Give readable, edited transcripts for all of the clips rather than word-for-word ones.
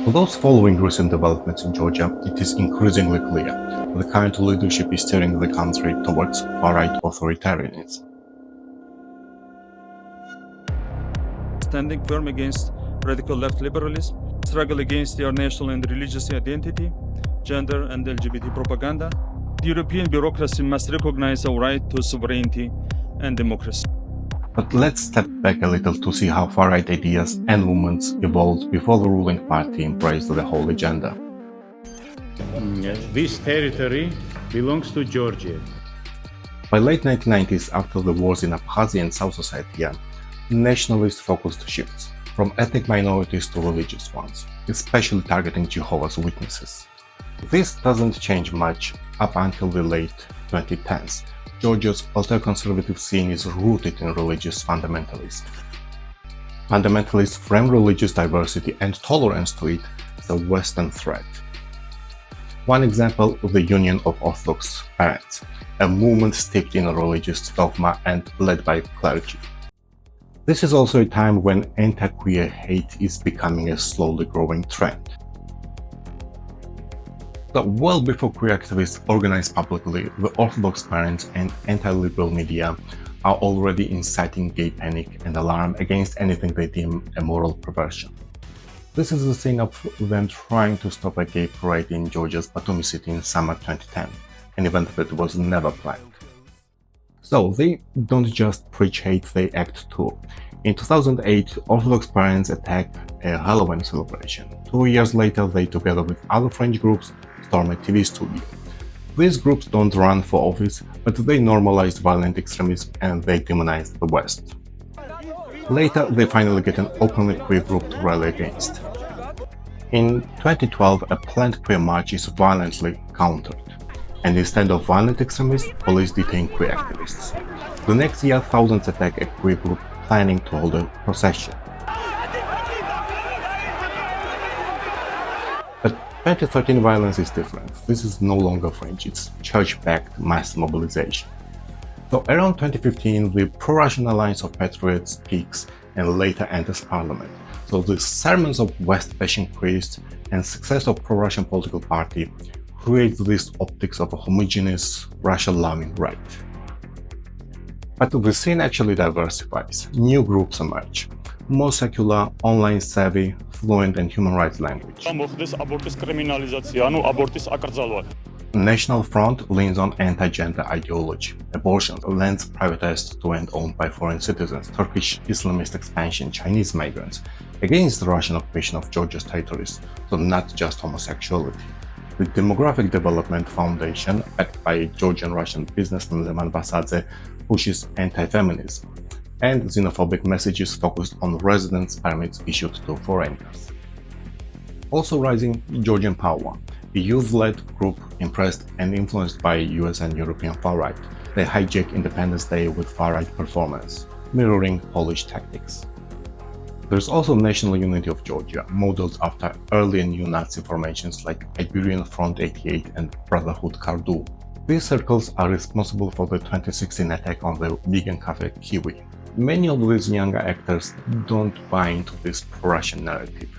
For those following recent developments in Georgia, it is increasingly clear the current leadership is steering the country towards far-right authoritarianism. Standing firm against radical left liberalism, struggle against their national and religious identity, gender and LGBT propaganda, the European bureaucracy must recognize our right to sovereignty and democracy. But let's step back a little to see how far-right ideas and movements evolved before the ruling party embraced the whole agenda. This territory belongs to Georgia. By late 1990s, after the wars in Abkhazia and South Ossetia, nationalists focused shifts from ethnic minorities to religious ones, especially targeting Jehovah's Witnesses. This doesn't change much up until the late 2010s. Georgia's ultraconservative scene is rooted in religious fundamentalism. Fundamentalists frame religious diversity and tolerance to it as a Western threat. One example, the Union of Orthodox Parents, a movement steeped in religious dogma and led by clerics. This is also a time when anti-queer hate is becoming a slowly growing trend. So, well before queer activists organize publicly, the Orthodox parents and anti-liberal media are already inciting gay panic and alarm against anything they deem a moral perversion. This is the scene of them trying to stop a gay parade in Georgia's Batumi city in summer 2010, an event that was never planned. So they don't just preach hate, they act too. In 2008, Orthodox parents attacked a Halloween celebration. 2 years later, they, together with other fringe groups, stormed a TV studio. These groups don't run for office, but they normalized violent extremism and they demonized the West. Later, they finally get an openly queer group to rally against. In 2012, a planned queer march is violently countered, and instead of violent extremists, police detain queer activists. The next year, thousands attack a queer group planning to hold a procession. But 2013 violence is different. This is no longer fringe, it's church-backed mass mobilization. So around 2015, the pro-Russian alliance of patriots peaks and later enters parliament. So the sermons of West-bashing priests and success of pro-Russian political party create this optics of a homogeneous, Russia-loving right. But the scene actually diversifies. New groups emerge. More secular, online-savvy, fluent in human rights language. National Front leans on anti-gender ideology. Abortion, lands privatized to and owned by foreign citizens, Turkish Islamist expansion, Chinese migrants, against the Russian occupation of Georgia's territories, so not just homosexuality. The Demographic Development Foundation, backed by Georgian-Russian businessman Leman Vasadze, pushes anti-feminism, and xenophobic messages focused on residence permits issued to foreigners. Also rising, Georgian Power, a youth-led group impressed and influenced by US and European far-right. They hijack Independence Day with far-right performance, mirroring Polish tactics. There's also national unity of Georgia, modeled after early neo-Nazi formations like Iberian Front 88 and Brotherhood Kardu. These circles are responsible for the 2016 attack on the vegan cafe Kiwi. Many of these younger actors don't buy into this pro-Russian narrative.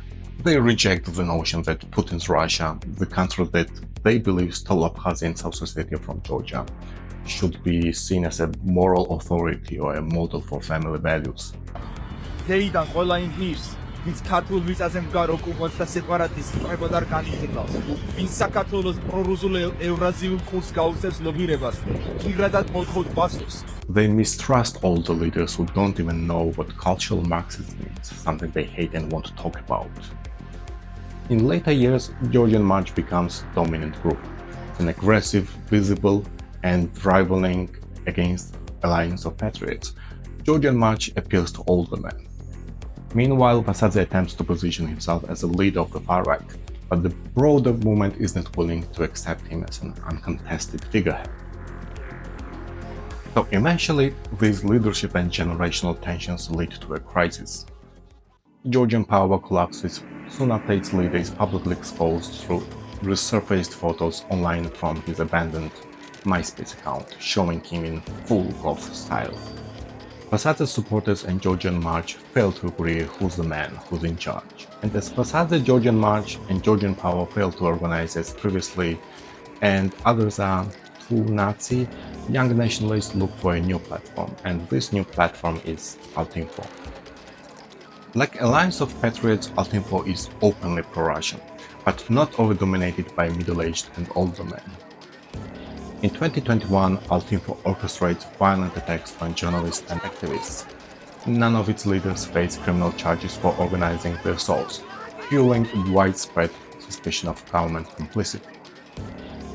They reject the notion that Putin's Russia, the country that they believe stole Abkhazia and South Ossetia from Georgia, should be seen as a moral authority or a model for family values. Դեიდან ყველა იმ ღირს, ვინც ქართულ მიწაზე მგარ ოკუპანტს და სეპარატისტს წვებოდა და განიხილავს, ვინც საქართველოს პრორუსულ ევრაზიულ კურსს გაუწევს ლობირებას, იგრადად მოთხოვთ პასუხს. They mistrust all the leaders who don't even know what cultural Marxism means, something they hate and want to talk about. In later years, Georgian March becomes dominant group. It's an aggressive, visible, and rivaling against alliance of patriots. Georgian March appeals to older men. Meanwhile, Vasadze attempts to position himself as a leader of the far right, but the broader movement isn't willing to accept him as an uncontested figurehead. So eventually, these leadership and generational tensions lead to a crisis. Georgian Power collapses soon after its leader is publicly exposed through resurfaced photos online from his abandoned MySpace account, showing him in full golf style. Posadas supporters and Georgian March failed to agree who's the man, who's in charge. And as Posadas, Georgian March and Georgian Power failed to organize as previously, and others are too Nazi, young nationalists look for a new platform, and this new platform is Altinfo. Like Alliance of Patriots, Altinfo is openly pro-Russian, but not over-dominated by middle-aged and older men. In 2021, Altinfo orchestrates violent attacks on journalists and activists. None of its leaders face criminal charges for organizing the assaults, fueling widespread suspicion of government complicity.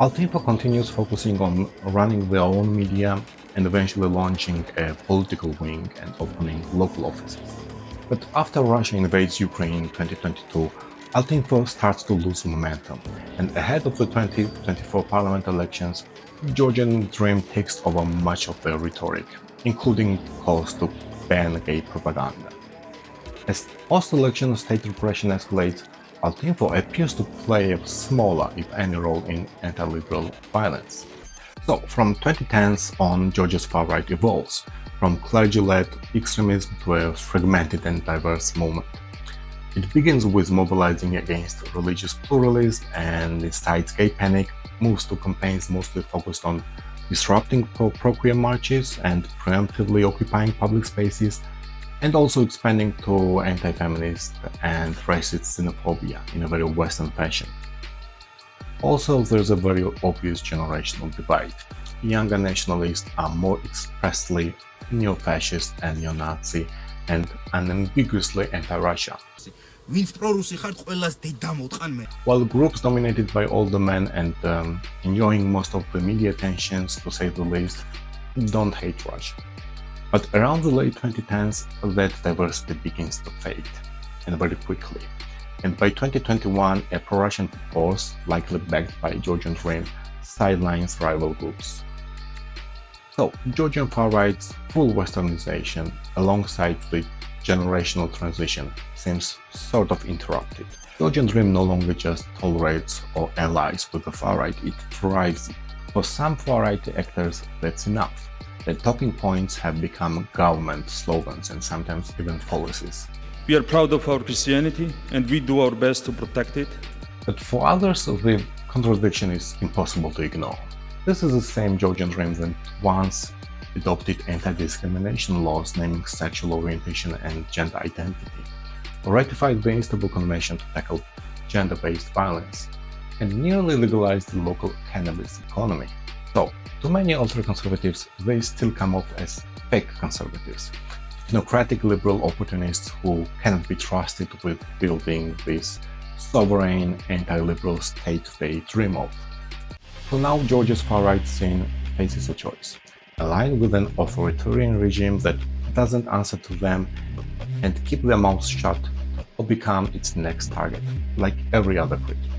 Altinfo continues focusing on running their own media and eventually launching a political wing and opening local offices. But after Russia invades Ukraine in 2022, Altinfo starts to lose momentum, and ahead of the 2024 parliament elections, Georgian Dream takes over much of the rhetoric, including calls to ban gay propaganda. As post-election state repression escalates, Altinfo appears to play a smaller, if any, role in anti-liberal violence. So, from 2010s on, Georgia's far right evolves, from clergy-led extremism to a fragmented and diverse movement. It begins with mobilizing against religious pluralism and incites gay panic, moves to campaigns mostly focused on disrupting pro-queer marches and preemptively occupying public spaces, and also expanding to anti-feminist and racist xenophobia in a very Western fashion. Also, there's a very obvious generational divide. Younger nationalists are more expressly neo-fascist and neo-Nazi and unambiguously anti-Russia, while groups dominated by older men and enjoying most of the media attentions, to say the least, don't hate Russia. But around the late 2010s, that diversity begins to fade, and very quickly. And by 2021, a pro-Russian force, likely backed by Georgian Dream, sidelines rival groups. So, Georgian far-right's full westernization, alongside the generational transition, seems sort of interrupted. Georgian Dream no longer just tolerates or allies with the far-right, it thrives. For some far-right actors, that's enough. Their talking points have become government slogans and sometimes even policies. We are proud of our Christianity and we do our best to protect it. But for others, the contradiction is impossible to ignore. This is the same Georgian Dream that once adopted anti-discrimination laws naming sexual orientation and gender identity, ratified the Istanbul Convention to tackle gender-based violence, and nearly legalized the local cannabis economy. So, to many ultraconservatives, they still come off as fake conservatives, technocratic liberal opportunists who cannot be trusted with building this sovereign anti-liberal state they dream of. So now Georgia's far-right scene faces a choice: align with an authoritarian regime that doesn't answer to them and keep their mouths shut, or become its next target, like every other critic.